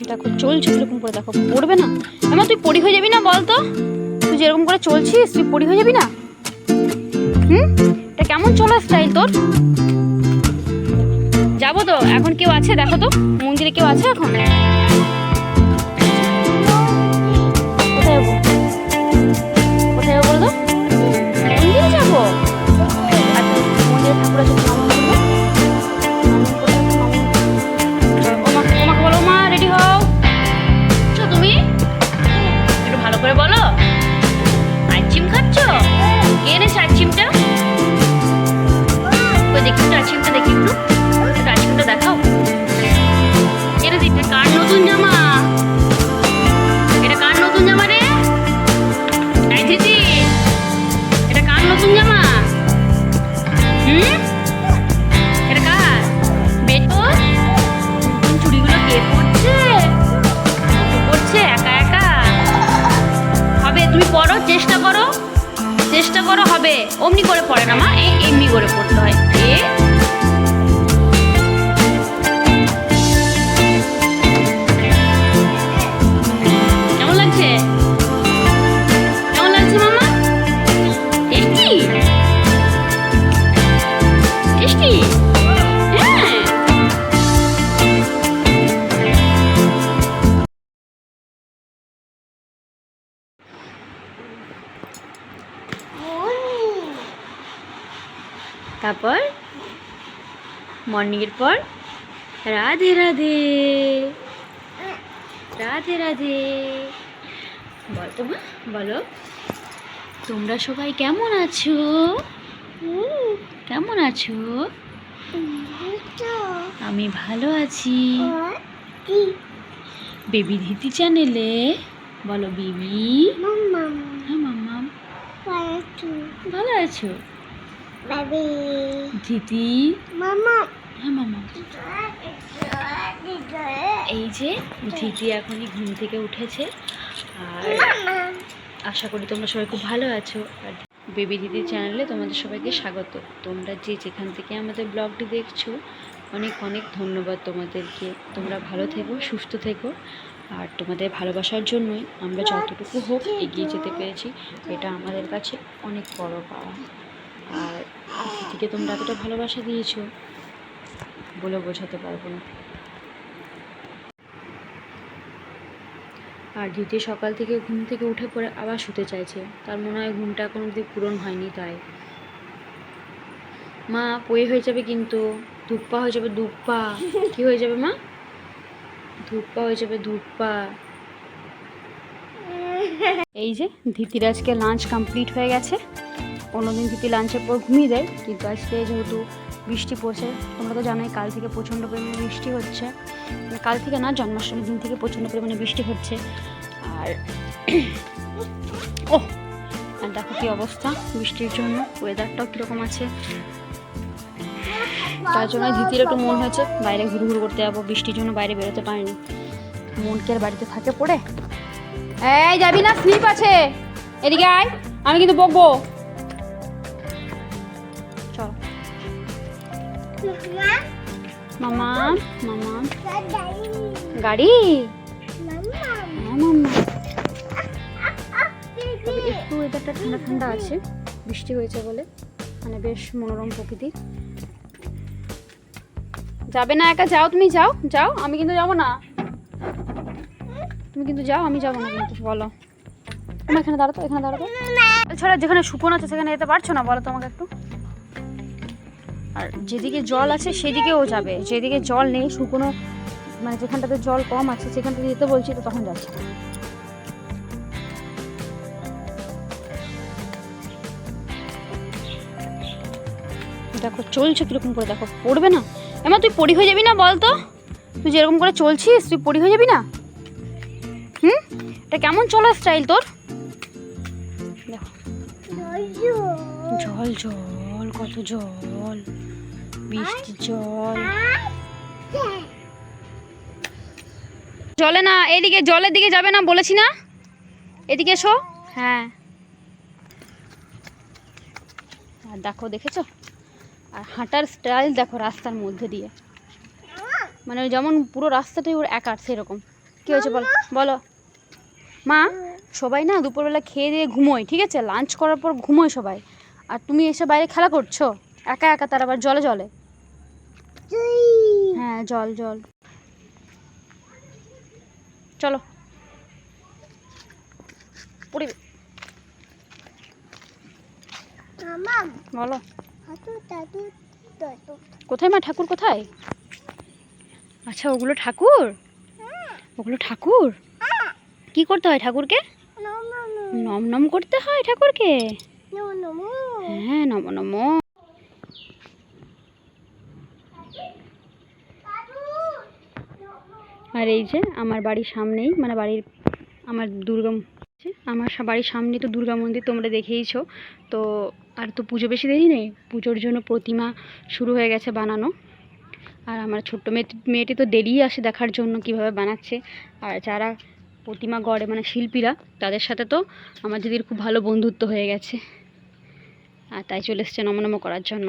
দেখো চলছে কিরকম করে, দেখো পড়বে না। এমা তুই পড়ি হয়ে যাবি না বল তো? তুই যেরকম করে চলছিস তুই পড়ি হয়ে যাবি না? এটা কেমন চলার স্টাইল তোর? যাবো তো এখন। কেউ আছে দেখো তো, মন্দিরে কেউ আছে এখন? কোথায় যাবো? কোথায় যাবো বলো তো? মন্দিরে যাবো। মন্দিরে ঠাকুর আছে, তোমাকে বলো মা রেডি হও। তুমি একটু ভালো করে বলো। আইসক্রিম খাচ্ছ? কে এনেছে আইসক্রিমটা? দেখি একটু আইসক্রিমটা, দেখি একটু আইসক্রিমটা দেখাও। এটা দেখতে কার নতুন জামা? এটা কার নতুন জামা রে? এই দিদি, এটা কার নতুন জামা? এটা কার? বেটো নতুন চুড়িগুলো কে পরছে? পরছে একা একা? হবে, তুমি পড়ো, চেষ্টা করো, চেষ্টা করো, হবে। অমনি করে পড়ে না মা, এমনি করে পড়তে হয়। কেমন লাগছে? কেমন লাগছে মামা? Tasty tasty. হ্যাঁ তারপর মর্নিংয়ের পর রাধে রাধে রাধে রাধে বল তো মা, বলো তোমরা সবাই কেমন আছো? কেমন আছো? আমি ভালো আছি। বেবি ধীতি চ্যানেলে বলো বেবি। হ্যাঁ মাম্মাম ভালো আছো? ধীতি হ্যাঁ মামা। এই যে ধীতি এখনই ঘুম থেকে উঠেছে, আর আশা করি তোমরা সবাই খুব ভালো আছো। আর বেবি দিদির চ্যানেলে তোমাদের সবাইকে স্বাগত। তোমরা যে যেখান থেকে আমাদের ব্লগটি দেখছো, অনেক অনেক ধন্যবাদ তোমাদেরকে। তোমরা ভালো থেকো, সুস্থ থেকো, আর তোমাদের ভালোবাসার জন্যই আমরা যতটুকু হোক এগিয়ে যেতে পেরেছি। এটা আমাদের কাছে অনেক বড় পাওয়া। আর দিদিকে তোমরা এতটা ভালোবাসা দিয়েছো বলে বোঝাতে পারবো না। আর দিদি সকাল থেকে ঘুম থেকে উঠে পড়ে আবার শুতে চাইছে, তার মনে হয় ঘুমটা এখনো অবধি পূরণ হয়নি। তাই মা পয়ে হয়ে যাবে কিন্তু, ধূপপা হয়ে যাবে। ধূপপা কি হয়ে যাবে মা? ধূপপা হয়ে যাবে, ধূপপা। এই যে ধীতির আজকে লাঞ্চ কমপ্লিট হয়ে গেছে। অন্যদিন ধীতি লাঞ্চের পর ঘুমিয়ে দেয়, কিন্তু আজকে যেহেতু বৃষ্টি পড়ছে, তোমরা তো জানোই কাল থেকে প্রচণ্ড পরিমাণে বৃষ্টি হচ্ছে। কাল থেকে না, জন্মাষ্টমীর দিন থেকে প্রচণ্ড পরিমাণে বৃষ্টি হচ্ছে। আর আর দেখো কী অবস্থা বৃষ্টির জন্য, ওয়েদারটাও কীরকম আছে। তার জন্য ধীতির একটু মন হয়েছে বাইরে ঘুরঘুর করতে যাবো। বৃষ্টির জন্য বাইরে বেরোতে পারিনি। মন কি আর বাড়িতে থাকে পড়ে? এই যাবি না, স্লিপ আছে, এদিকে আয়, আমি কিন্তু বকবো। চল মামা। মামা গাড়ি, হ্যাঁ মাম্মা। তবে একটু ওয়েদারটা ঠান্ডা ঠান্ডা আছে, বৃষ্টি হয়েছে বলে, মানে বেশ মনোরম প্রকৃতি। যাবে না একা? যাও, তুমি যাও, যাও, আমি কিন্তু যাবো না। তুমি কিন্তু যাও, আমি যাবো না কিন্তু। বলো তুমি এখানে দাঁড়াতো, এখানে দাঁড়াতো। এছাড়া যেখানে সুপন আছে সেখানে যেতে পারছো না? বলো তোমাকে একটু। আর যেদিকে জল আছে সেদিকেও যাবে, যেদিকে জল নেই, শুকনো মানে যেখানটাতে জল কম আছে সেখানটাতে যেতে বলছি তো তখন যাচ্ছে। দেখো চলছে কিরকম করে, দেখো পড়বে না। এমা তুই পড়ি হয়ে যাবি না বল তো? তুই যেরকম করে চলছিস তুই পড়ি হয়ে যাবি না? এটা কেমন চলার স্টাইল তোর? দেখো জল জল, কত জল, বৃষ্টির জল। জলে না, এদিকে জলের দিকে যাবে না বলেছি না, এদিকে এসো। হ্যাঁ আর দেখো, দেখেছো? আর হাঁটার স্টাইল দেখো রাস্তার মধ্যে দিয়ে, মানে যেমন পুরো রাস্তাটাই ওর একার সেরকম। কী হয়েছে বলো বলো। মা সবাই না দুপুরবেলা খেয়ে দিয়ে ঘুমোয়, ঠিক আছে, লাঞ্চ করার পর ঘুমোয় সবাই, আর তুমি এসে বাইরে খেলা করছো একা একা, তার আবার জলে জলে। হ্যাঁ জল জল, চলো পড়িবে। বলো কোথায় মা, ঠাকুর কোথায়? আচ্ছা ওগুলো ঠাকুর, ওগুলো ঠাকুর। কি করতে হয় ঠাকুরকে? নম নম করতে হয় ঠাকুরকে। হ্যাঁ নম নম। আর এই যে আমার বাড়ির সামনেই, মানে বাড়ির আমার আমার বাড়ির সামনে তো দুর্গা মন্দির, তোমরা দেখেইছো তো। আর তো পুজো বেশি দেরি নেই, পুজোর জন্য প্রতিমা শুরু হয়ে গেছে বানানো। আর আমার ছোট্ট মেয়েটি তো ডেলি আসে দেখার জন্য কিভাবে বানাচ্ছে। আর যারা প্রতিমা গড়ে মানে শিল্পীরা, তাদের সাথে তো আমার দিদির খুব ভালো বন্ধুত্ব হয়ে গেছে, আর তাই চলে এসছে নমনম করার জন্য।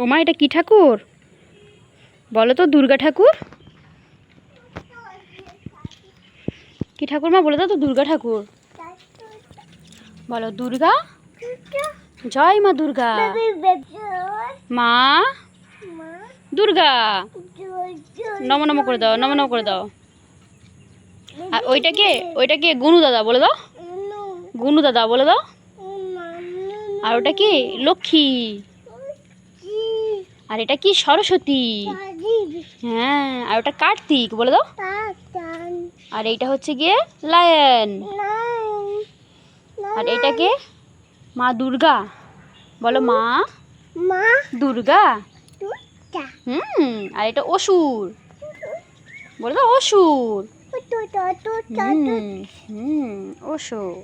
ও মা এটা কি ঠাকুর বলো তো? দুর্গা ঠাকুর। কি ঠাকুর মা বলে দাও তো? দুর্গা ঠাকুর বলো। দুর্গা, জয় মা দুর্গা। মা দুর্গা, নম নম করে দাও, নম নম করে দাও। আর ওইটা কে গুনু দাদা বলে দাও, গুনু দাদা বলে দাও। আর ওটা কি? লক্ষ্মী। আর এটা কি? সরস্বতী। হ্যাঁ, আর ওটা কার্তিক বলে দাও। আর এইটা হচ্ছে গিয়ে লায়ন। আর এটা কে? মা দুর্গা বলো। মা দুর্গা। আর এটা অসুর বলে দাও। অসুর। অসুর।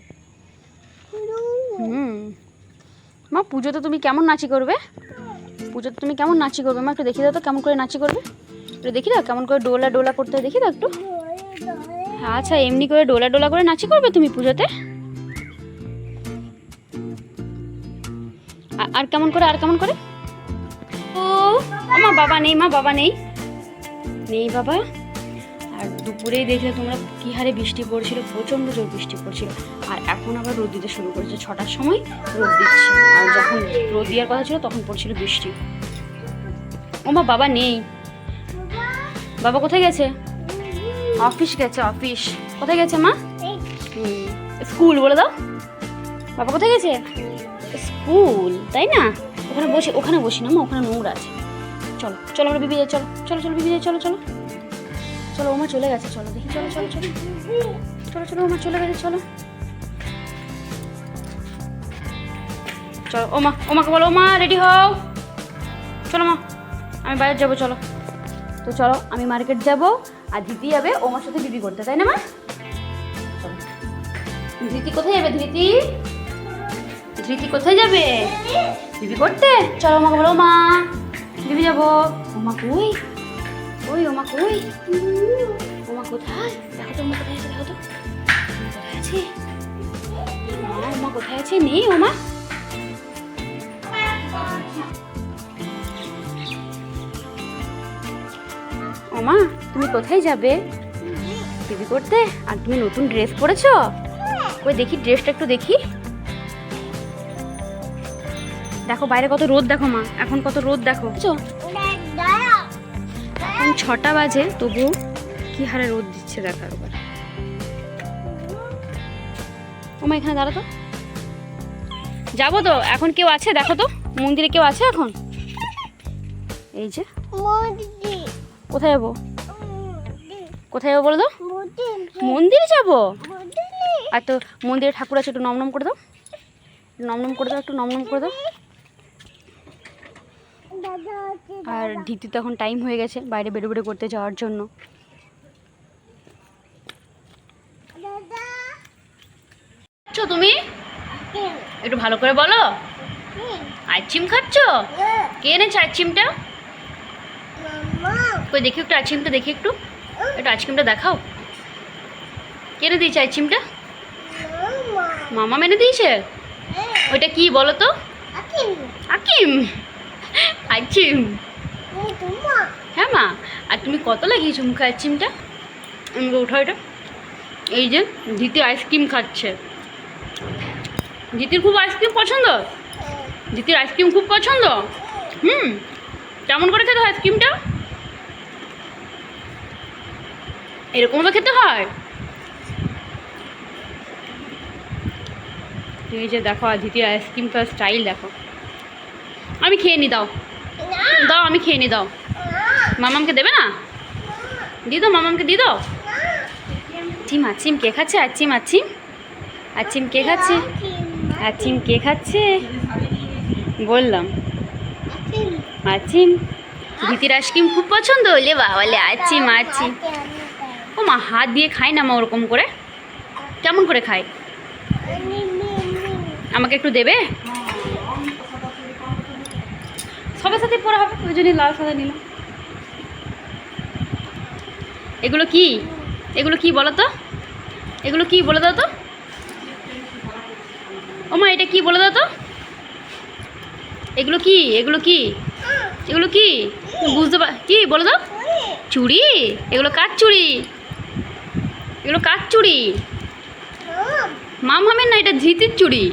মা পুজোতে তুমি কেমন নাচি করবে? পুজোতে তুমি কেমন নাচি করবে মা? একটু দেখিয়ে দাও তো কেমন করে নাচি করবে, একটু দেখি দাও কেমন করে ডোলা ডোলা করতে হয়, দেখি দাও একটু। আচ্ছা এমনি করে ডোলা ডোলা করে নাচি করবে তুমি পুজোতে? আর কেমন করে, আর কেমন করে? ও মা বাবা নেই, মা বাবা নেই, নেই বাবা। আর দুপুরেই দেখলে তোমরা কি হারে বৃষ্টি পড়ছিল, প্রচণ্ড জোর বৃষ্টি পড়ছিল। আর এখন আবার রোদ দিতে শুরু করেছে, 6টার সময় রোদ দিচ্ছে, আর যখন রোদ দেওয়ার কথা ছিল তখন পড়ছিল বৃষ্টি। ও মা বাবা নেই। বাবা কোথায় গেছে? অফিস গেছে, অফিস। কোথায় গেছে মা? স্কুল বলে দাও। বাবা কোথায় গেছে? স্কুল, তাই না? ওখানে বসি না মা, ওখানে নোংরা আছে। চলো চলো আমরা বিবি যাই, চলো চলো চলো বিবি যাই, চলো চলো চলো। ওমা চলে গেছে, চলো দেখি, চলো চলো চলো চলো চলো। ওমা চলে গেছে, চলো চলো। ওমাকে বলো, ওমা রেডি হও, চলো মা আমি বাইরে যাবো, চলো। তো চলো আমি মার্কেট যাব, আর ধৃতি যাবে ওমার সাথে বিবি করতে, তাই না মা? চলো। ধৃতি কোথায় যাবে? ধৃতি কোথায় যাবে? বিবি করতে। চলো ওমাকে বলো, মা বিবি যাবো। ওমা কই? ওই ওমা কই? ওমা কোথায়? দেখো তো ওমা কোথায় আছে, দেখো তো কোথায় আছে। ওমা কোথায় আছে? নেই ওমা। ওমা তুমি কোথায় যাবে বিবি করতে? আর তুমি নতুন ড্রেস পরেছো? ওই দেখি ড্রেসটা একটু দেখি। দেখো বাইরে কত রোদ, দেখো মা এখন কত রোদ দেখো। এখন 6টা বাজে, তবু কি হারে রোদ দিচ্ছে দেখো একবার। ওমা এখানে দাঁড়া তো, যাবো তো এখন। কেউ আছে দেখো তো, মন্দিরে কেউ আছে এখন? এই যে কোথায় যাবো? কোথায় যাবো বলে দাও? মন্দিরে যাবো। আর তো মন্দিরে ঠাকুর আছে, একটু নমনম করে দাও, নমনম করে দাও, একটু নমনম করে দাও। আর ধৃতি তো এখন টাইম হয়ে গেছে বাইরে বেরোবেরো করতে যাওয়ার জন্য। তুমি একটু ভালো করে বলো। আইসক্রিম খাচ্ছ? কে এনেছে আইসক্রিমটা? কই দেখি একটু আইসক্রিমটা, দেখি একটু আইসক্রিমটা দেখাও। কে এনে দিয়েছে আইসক্রিমটা? মামা এনে দিয়েছে। ওইটা কি বলো তো? আইসক্রিম। হ্যাঁ মা, আর তুমি কত লাগিয়েছো মুখে আইসক্রিমটা? উঠো এটা। এই যে দিদি আইসক্রিম খাচ্ছে। দিদির খুব আইসক্রিম পছন্দ? দিদির আইসক্রিম খুব পছন্দ? কেমন করে খেতে হয় আইসক্রিমটা? এরকমভাবে খেতে হয়? এই যে দেখো দিদির আইসক্রিমটা স্টাইল দেখো। আমি খেয়ে নি, দাও দাও, আমি খেয়ে নি, দাও। মামামকে দেবে না? দিয়ে দাও, মামামকে দিয়ে দাও। আচিম কে খাচ্ছে? আচিম কে খাচ্ছে? আচিম কে খাচ্ছে? বললাম আচিম। দিদির আইসক্রিম খুব পছন্দ হলে বাবালে। আচিম। ও মা, হাত দিয়ে খায় না মা ওরকম করে। কেমন করে খায়? আমাকে একটু দেবে? সবার সাথে পড়া হবে, ওই জন্যই লাল সাদা নিলাম। এগুলো কি বলো তো? এগুলো কি বলে দাও তো? ও মা, এটা কি বলে দাও তো? এগুলো কি বুঝতে কি বলে দাও? চুড়ি? এগুলো কার চুড়ি? মামের না, এটা ধৃতির চুড়ি।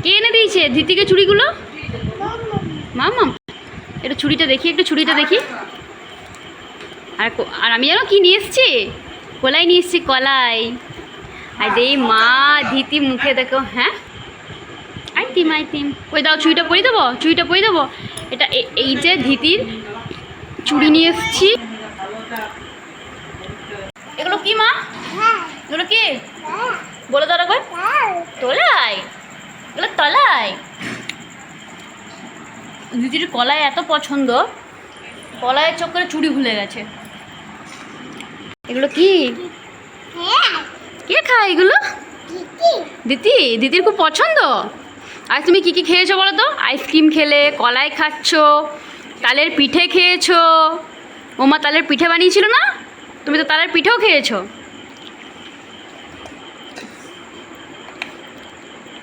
কে এনে দিয়েছে ধৃতিকে চুড়িগুলো? মামাম। এটা চুড়িটা দেখি, একটু চুড়িটা দেখি। আর আমি জানো কি নিয়ে এসছি? কলাই নিয়ে এসছি, কলাই। আর এই মা ধৃতি মুখে দেখো। হ্যাঁ আইতিম। ওই দাও, চুড়িটা পরিয়ে দেবো। এটা এই যে ধৃতির চুড়ি নিয়ে এসছি। এগুলো কি মা? এগুলো কি বলে দাও একবার। তলাই? এগুলো তলাই? দিদির কলাই এত পছন্দ, কলাইয়ের চক্করে চুড়ি ভুলে গেছে। এগুলো কি? কে খায় এগুলো? দিদির খুব পছন্দ। আর তুমি কি খেয়েছো বলো তো? আইসক্রিম খেলে, কলাই খাচ্ছ, তালের পিঠে খেয়েছো। ওমা তালের পিঠে বানিয়েছিল না? তুমি তো তালের পিঠেও খেয়েছো।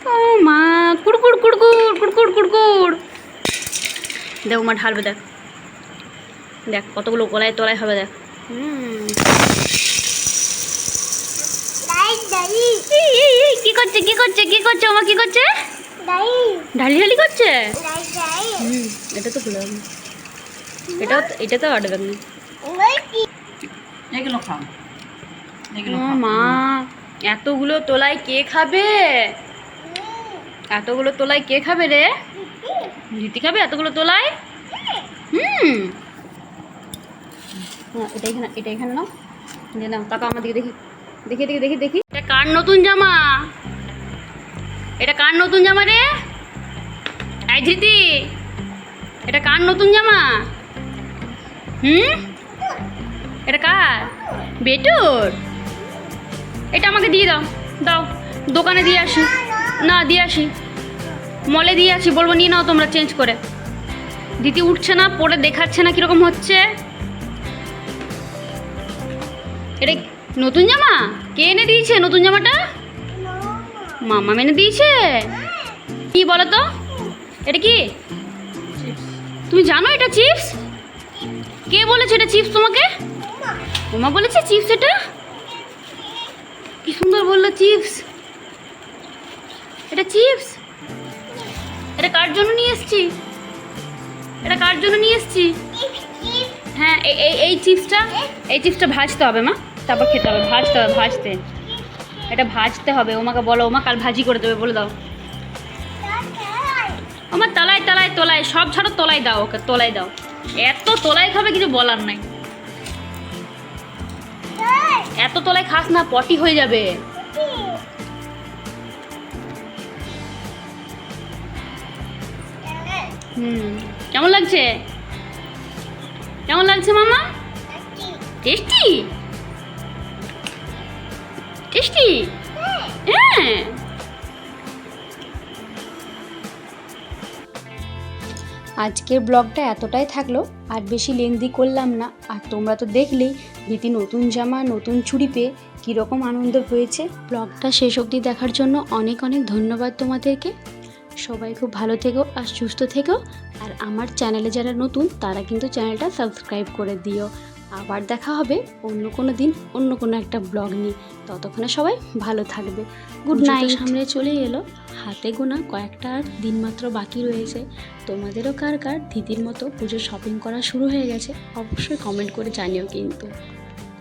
ও মা, কুড়কুড়। দেখ মা, ঢালবে, দেখ কতগুলো কলাই তলায় হবে, দেখ। কি করছে ওমা? কি করছে? ঢালি করছে। এটা তো খুলে হবে, এটা তো আটবে না। মা, এতগুলো তোলায় কে খাবে? রে? দিদি খাবে এতগুলো তোলায়? এটা এখানে নাও, তাকে আমার দিকে দেখি। এটা কার নতুন জামা? রে? এই ধৃতি, এটা কার নতুন জামা? এটা কার? বেটুর? এটা আমাকে দিয়ে দাও। দোকানে দিয়ে আসি, মলে দিয়ে আসি, বলবো নিয়ে নাও তোমরা চেঞ্জ করে। দিদি উঠছে না, পরে দেখাচ্ছে না কিরকম হচ্ছে। এটা নতুন জামা? কে এনে দিয়েছে নতুন জামাটা? মামা এনে দিয়েছে। কি বলো তো? এটা কি? তুমি জানো এটা চিপস? কে বলেছে এটা চিপস তোমাকে? ওমা বলেছে চিপস। এটা কি সুন্দর বললো, চিপস। এটা চিপস? এটা কার জন্য নিয়ে এসছি? হ্যাঁ, এই চিপসটা ভাজতে হবে মা, তারপর খেতে হবে। ভাজতে এটা ভাজতে হবে। ওমাকে বলো, ওমা কাল ভাজি করে দেবে, বলে দাও। আমার তলায় সব ছাড়ো, তলায় দাও ওকে, তলায় দাও। এত তলায় খাবে কিছু বলার নাই। এত তলায় খাস না, পটি হয়ে যাবে। কেমন লাগছে মামা? টেস্টি? হ্যাঁ। আজকের ব্লগটা এতটাই থাকলো, আর বেশি লেন্দি করলাম না। আর তোমরা তো দেখলেই দিদি নতুন জামা, নতুন চুড়ি পেয়ে কীরকম আনন্দ হয়েছে। ব্লগটা শেষ অবধি দেখার জন্য অনেক ধন্যবাদ তোমাদেরকে। সবাই খুব ভালো থেকো আর সুস্থ থেকো। আর আমার চ্যানেলে যারা নতুন তারা কিন্তু চ্যানেলটা সাবস্ক্রাইব করে দিও। আবার দেখা হবে অন্য কোনো দিন অন্য কোনো একটা ব্লগ নিয়ে। ততক্ষণে সবাই ভালো থাকবে। Good night. সামনে চলে এলো, হাতে গোনা কয়েকটা আর দিন মাত্র বাকি রয়েছে। তোমাদেরও কার কার দিদির মতো পুজোর শপিং করা শুরু হয়ে গেছে অবশ্যই কমেন্ট করে জানিও কিন্তু।